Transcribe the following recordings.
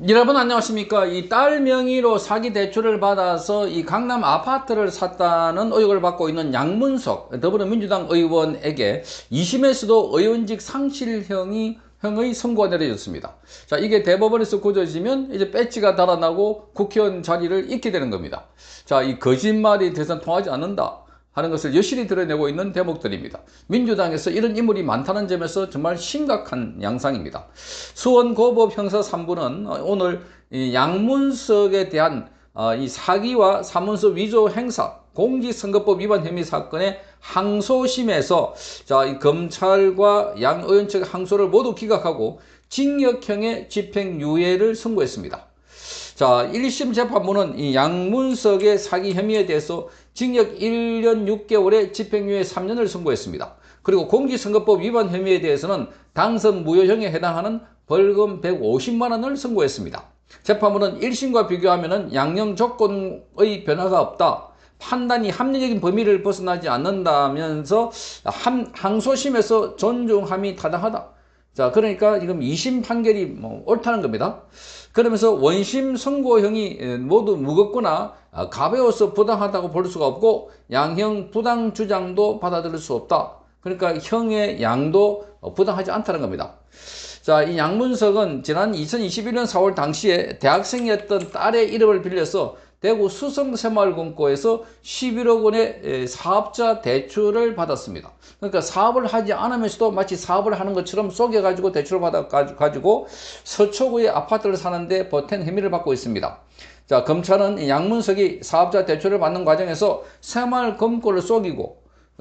여러분 안녕하십니까? 이 딸 명의로 사기 대출을 받아서 이 강남 아파트를 샀다는 의혹을 받고 있는 양문석 더불어민주당 의원에게 2심에서도 의원직 상실형의 선고가 내려졌습니다. 자, 이게 대법원에서 고쳐지면 이제 배지가 달아나고 국회의원 자리를 잃게 되는 겁니다. 자, 이 거짓말이 더 이상 통하지 않는다 하는 것을 여실히 드러내고 있는 대목들입니다. 민주당에서 이런 인물이 많다는 점에서 정말 심각한 양상입니다. 수원고법 형사 3부는 오늘 양문석에 대한 이 사기와 사문서 위조 행사, 공직선거법 위반 혐의 사건의 항소심에서 이 검찰과 양 의원 측의 항소를 모두 기각하고 징역형의 집행유예를 선고했습니다. 자, 1심 재판부는 이 양문석의 사기 혐의에 대해서 징역 1년 6개월에 집행유예 3년을 선고했습니다. 그리고 공직선거법 위반 혐의에 대해서는 당선 무효형에 해당하는 벌금 150만 원을 선고했습니다. 재판부는 1심과 비교하면 양형 조건의 변화가 없다, 판단이 합리적인 범위를 벗어나지 않는다면서 항소심에서 존중함이 타당하다. 자, 그러니까 지금 2심 판결이 옳다는 겁니다. 그러면서 원심 선고형이 모두 무겁거나 가벼워서 부당하다고 볼 수가 없고 양형 부당 주장도 받아들일 수 없다. 그러니까 형의 양도 부당하지 않다는 겁니다. 자, 이 양문석은 지난 2021년 4월 당시에 대학생이었던 딸의 이름을 빌려서 대구 수성새마을금고에서 11억 원의 사업자 대출을 받았습니다. 그러니까 사업을 하지 않으면서도 마치 사업을 하는 것처럼 속여가지고 대출을 받아가지고 서초구에 아파트를 사는데 보탠 혐의를 받고 있습니다. 자, 검찰은 양문석이 사업자 대출을 받는 과정에서 새마을금고를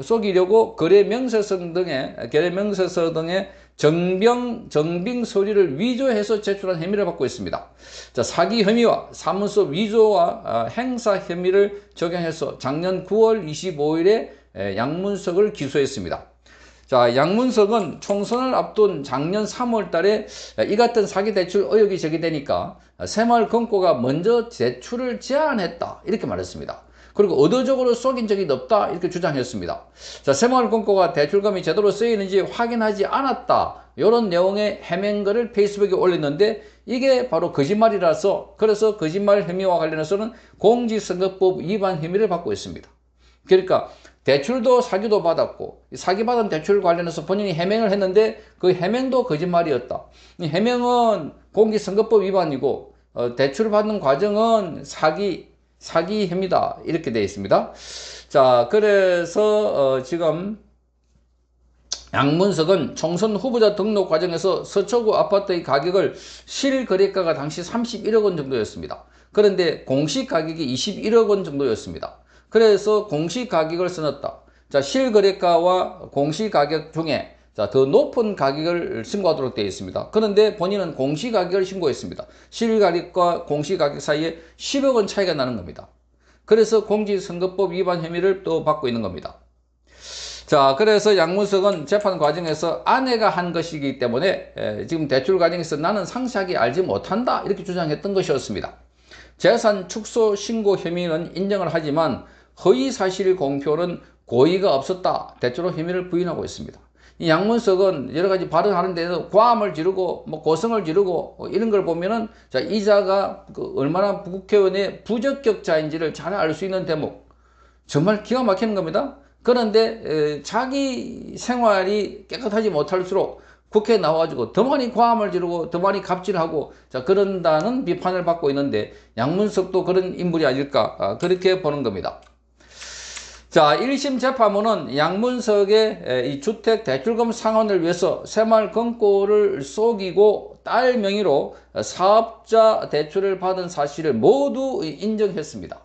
속이려고 거래명세서 등의 정빙 서류를 위조해서 제출한 혐의를 받고 있습니다. 자, 사기 혐의와 사문서 위조와 행사 혐의를 적용해서 작년 9월 25일에 양문석을 기소했습니다. 자, 양문석은 총선을 앞둔 작년 3월 달에 이 같은 사기 대출 의혹이 제기되니까 새마을금고가 먼저 대출을 제안했다, 이렇게 말했습니다. 그리고 의도적으로 속인 적이 없다, 이렇게 주장했습니다. 자, 새마을금고가 대출금이 제대로 쓰이는지 확인하지 않았다, 이런 내용의 해명글을 페이스북에 올렸는데 이게 바로 거짓말이라서, 그래서 거짓말 혐의와 관련해서는 공직선거법 위반 혐의를 받고 있습니다. 그러니까 대출도 사기도 받았고 사기받은 대출 관련해서 본인이 해명을 했는데 그 해명도 거짓말이었다. 이 해명은 공직선거법 위반이고 대출 받는 과정은 사기 혐의다, 이렇게 되어 있습니다. 자, 그래서 지금 양문석은 총선 후보자 등록 과정에서 서초구 아파트의 가격을 실거래가가 당시 31억 원 정도였습니다. 그런데 공시 가격이 21억 원 정도였습니다. 그래서 공시 가격을 써놨다. 자, 실거래가와 공시 가격 중에 더 높은 가격을 신고하도록 되어 있습니다. 그런데 본인은 공시 가격을 신고했습니다. 실가격과 공시 가격 사이에 10억 원 차이가 나는 겁니다. 그래서 공직선거법 위반 혐의를 또 받고 있는 겁니다. 자, 그래서 양문석은 재판 과정에서 아내가 한 것이기 때문에 지금 대출 과정에서 나는 상세하게 알지 못한다, 이렇게 주장했던 것이었습니다. 재산 축소 신고 혐의는 인정을 하지만 허위 사실 공표는 고의가 없었다, 대체로 혐의를 부인하고 있습니다. 이 양문석은 여러 가지 발언하는 데서 고함을 지르고 고성을 지르고 이런 걸 보면은 자, 이자가 얼마나 국회의원의 부적격자인지를 잘 알 수 있는 대목, 정말 기가 막히는 겁니다. 그런데 자기 생활이 깨끗하지 못할수록 국회에 나와가지고 더 많이 고함을 지르고 더 많이 갑질하고 자, 그런다는 비판을 받고 있는데 양문석도 그런 인물이 아닐까, 그렇게 보는 겁니다. 자, 1심 재판부는 양문석의 이 주택 대출금 상환을 위해서 새마을금고를 속이고 딸 명의로 사업자 대출을 받은 사실을 모두 인정했습니다.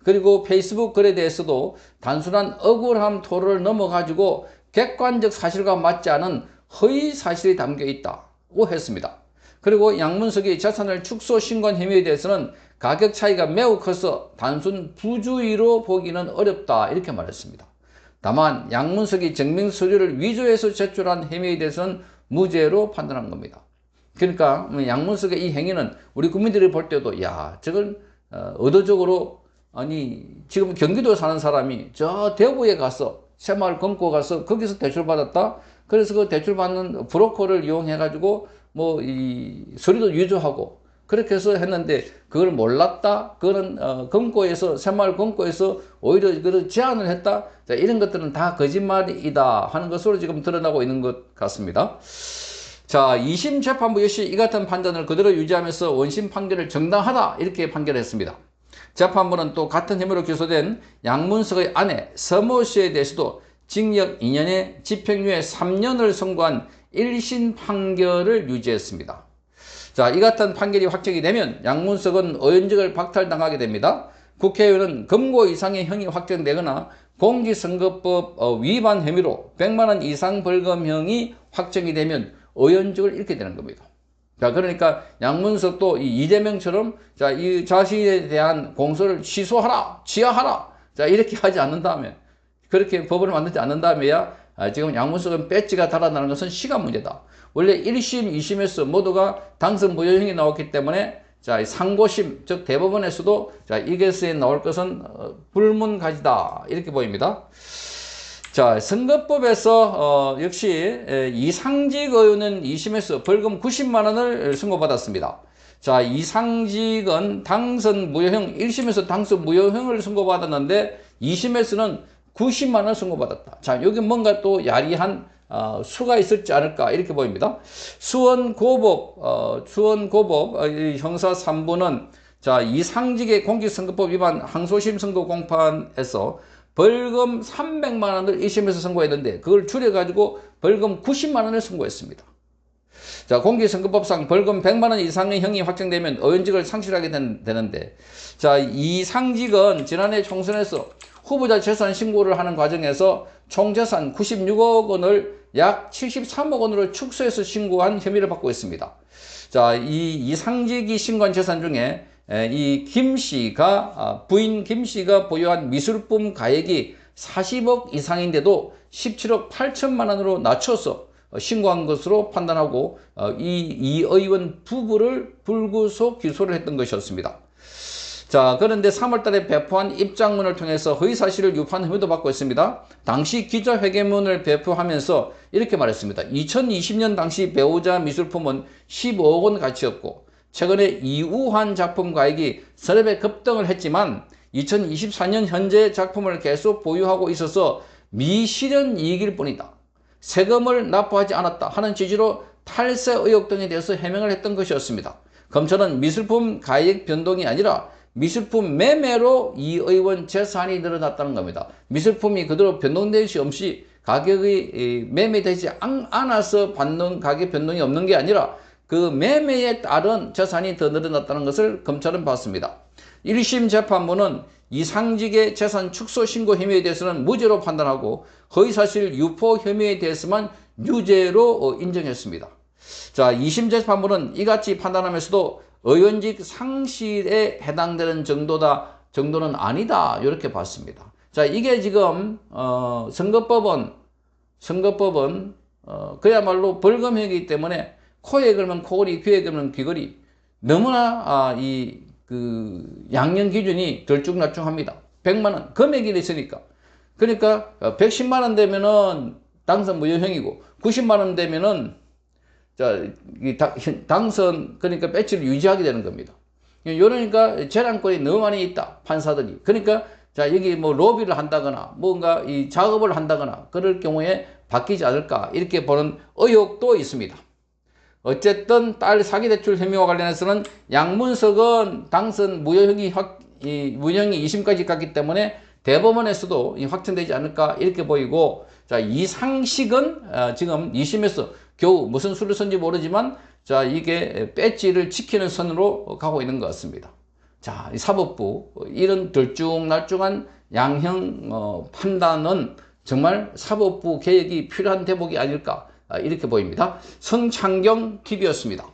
그리고 페이스북 글에 대해서도 단순한 억울함 토로를 넘어가지고 객관적 사실과 맞지 않은 허위 사실이 담겨 있다고 했습니다. 그리고 양문석이 재산을 축소 신고한 혐의에 대해서는 가격 차이가 매우 커서 단순 부주의로 보기는 어렵다, 이렇게 말했습니다. 다만 양문석이 증명 서류를 위조해서 제출한 혐의에 대해서는 무죄로 판단한 겁니다. 그러니까 양문석의 이 행위는 우리 국민들이 볼 때도 야, 저건 의도적으로, 아니 지금 경기도에 사는 사람이 저 대구에 가서 새마을금고 가서 거기서 대출 받았다, 그래서 그 대출 받는 브로커를 이용해 가지고 이 서류도 위조하고 그렇게 해서 했는데 그걸 몰랐다. 그거는 검거에서 새마을 검거에서 오히려 그 제안을 했다. 자, 이런 것들은 다 거짓말이다 하는 것으로 지금 드러나고 있는 것 같습니다. 자, 2심 재판부 역시 이 같은 판단을 그대로 유지하면서 원심 판결을 정당하다 이렇게 판결했습니다. 재판부는 또 같은 혐의로 기소된 양문석의 아내 서모 씨에 대해서도 징역 2년에 집행유예 3년을 선고한 1심 판결을 유지했습니다. 자, 이 같은 판결이 확정이 되면 양문석은 의원직을 박탈당하게 됩니다. 국회의원은 금고 이상의 형이 확정되거나 공직선거법 위반 혐의로 100만 원 이상 벌금형이 확정이 되면 의원직을 잃게 되는 겁니다. 자, 그러니까 양문석도 이재명처럼 자, 이 자신에 대한 공소를 취소하라, 지하하라, 자, 이렇게 하지 않는다면, 그렇게 법을 만들지 않는다면야 지금 양문석은 배지가 달아나는 것은 시간 문제다. 원래 1심, 2심에서 모두가 당선 무효형이 나왔기 때문에 자, 상고심, 즉 대법원에서도 자, 이것에 나올 것은 불문가지다 이렇게 보입니다. 자, 선거법에서 역시 이상직 의원은 2심에서 벌금 90만 원을 선고받았습니다. 자, 이상직은 당선 무효형, 1심에서 당선 무효형을 선고받았는데 2심에서는 90만 원 선고받았다. 자, 여기 뭔가 또 야리한 수가 있었지 않을까 이렇게 보입니다. 수원고법 형사 3부는 자, 이상직의 공직선거법 위반 항소심 선고 공판에서 벌금 300만 원을 1심에서 선고했는데 그걸 줄여가지고 벌금 90만 원을 선고했습니다. 자, 공직선거법상 벌금 100만 원 이상의 형이 확정되면 의원직을 상실하게 되는데 자, 이상직은 지난해 총선에서 후보자 재산 신고를 하는 과정에서 총재산 96억 원을 약 73억 원으로 축소해서 신고한 혐의를 받고 있습니다. 자, 이상직이 신고한 재산 중에 이 김씨가 부인 김씨가 보유한 미술품 가액이 40억 이상인데도 17억 8천만 원으로 낮춰서 신고한 것으로 판단하고 이 의원 부부를 불구속 기소를 했던 것이었습니다. 자, 그런데 3월달에 배포한 입장문을 통해서 허위사실을 유포한 혐의도 받고 있습니다. 당시 기자회견문을 배포하면서 이렇게 말했습니다. 2020년 당시 배우자 미술품은 15억 원 가치였고 최근에 이우환 작품 가액이 3배 급등을 했지만 2024년 현재 작품을 계속 보유하고 있어서 미실현 이익일 뿐이다. 세금을 납부하지 않았다 하는 취지로 탈세 의혹 등에 대해서 해명을 했던 것이었습니다. 검찰은 미술품 가액 변동이 아니라 미술품 매매로 이 의원 재산이 늘어났다는 겁니다. 미술품이 그대로 변동될 수 없이 가격이 매매되지 않아서 받는 가격 변동이 없는 게 아니라 그 매매에 따른 재산이 더 늘어났다는 것을 검찰은 봤습니다. 1심 재판부는 이상직의 재산 축소 신고 혐의에 대해서는 무죄로 판단하고 허위사실 유포 혐의에 대해서만 유죄로 인정했습니다. 자, 2심 재판부는 이같이 판단하면서도 의원직 상실에 해당되는 정도는 아니다 이렇게 봤습니다. 자, 이게 지금 선거법은 그야말로 벌금형이기 때문에 코에 걸면 코걸이, 귀에 걸면 귀걸이, 너무나 양형 기준이 들쭉날쭉합니다. 100만 원 금액이 있으니까. 그러니까 110만 원 되면은 당선 무효형이고 90만 원 되면은 자, 당선, 그러니까 배지를 유지하게 되는 겁니다. 이러니까 재량권이 너무 많이 있다, 판사들이. 그러니까, 자, 여기 뭐 로비를 한다거나, 뭔가 이 작업을 한다거나, 그럴 경우에 바뀌지 않을까, 이렇게 보는 의혹도 있습니다. 어쨌든 딸 사기대출 혐의와 관련해서는 양문석은 당선 무효형이 2심까지 갔기 때문에 대법원에서도 확정되지 않을까, 이렇게 보이고, 자, 이상식은 지금 2심에서 겨우 무슨 수를 썼는지 모르지만 자, 이게 배지를 지키는 선으로 가고 있는 것 같습니다. 자, 이 사법부 이런 들쭉날쭉한 양형 판단은 정말 사법부 개혁이 필요한 대목이 아닐까 이렇게 보입니다. 성창경 TV였습니다.